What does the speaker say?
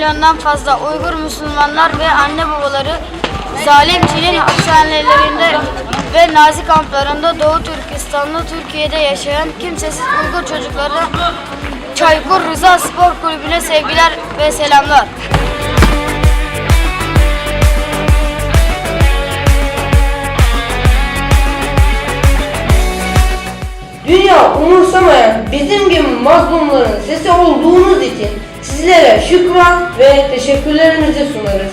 milyondan fazla Uygur Müslümanlar ve anne babaları zalim Çin'in hapishanelerinde ve Nazi kamplarında Doğu Türkistan'da Türkiye'de yaşayan kimsesiz Uygur çocuklarına Çaykur Rıza Spor Kulübü'ne sevgiler ve selamlar. Dünya umursamayan bizim gibi mazlumların sesi olduğunuz için sizlere şükran ve teşekkürlerimizi sunarız.